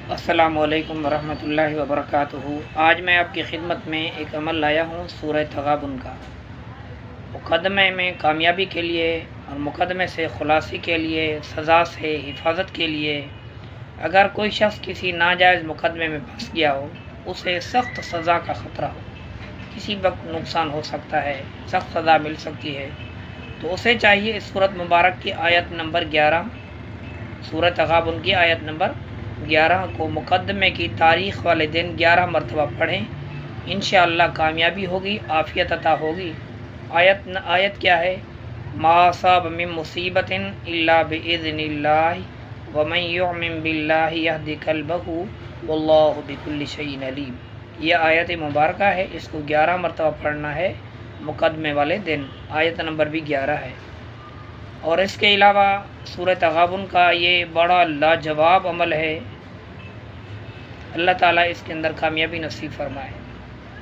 السلام علیکم ورحمۃ اللہ وبرکاتہ۔ آج میں آپ کی خدمت میں ایک عمل لایا ہوں سورہ تغابن کا۔ مقدمے میں کامیابی کے لیے اور مقدمے سے خلاصی کے لیے، سزا سے حفاظت کے لیے، اگر کوئی شخص کسی ناجائز مقدمے میں پھنس گیا ہو، اسے سخت سزا کا خطرہ ہو، کسی وقت نقصان ہو سکتا ہے، سخت سزا مل سکتی ہے، تو اسے چاہیے اس سورۃ مبارک کی آیت نمبر 11، سورہ تغابن کی آیت نمبر 11 کو مقدمے کی تاریخ والے دن 11 مرتبہ پڑھیں۔ انشاءاللہ کامیابی ہوگی، عافیت عطا ہوگی۔ آیت کیا ہے؟ ما اصاب من مصیبت الا باذن اللہ ومن یؤمن باللہ یہد قلبہ واللہ بکل شیء علیم۔ یہ آیت مبارکہ ہے، اس کو 11 مرتبہ پڑھنا ہے مقدمے والے دن۔ آیت نمبر بھی 11 ہے۔ اور اس کے علاوہ سورہ تغابن کا یہ بڑا لاجواب عمل ہے۔ اللہ تعالیٰ اس کے اندر کامیابی نصیب فرمائے۔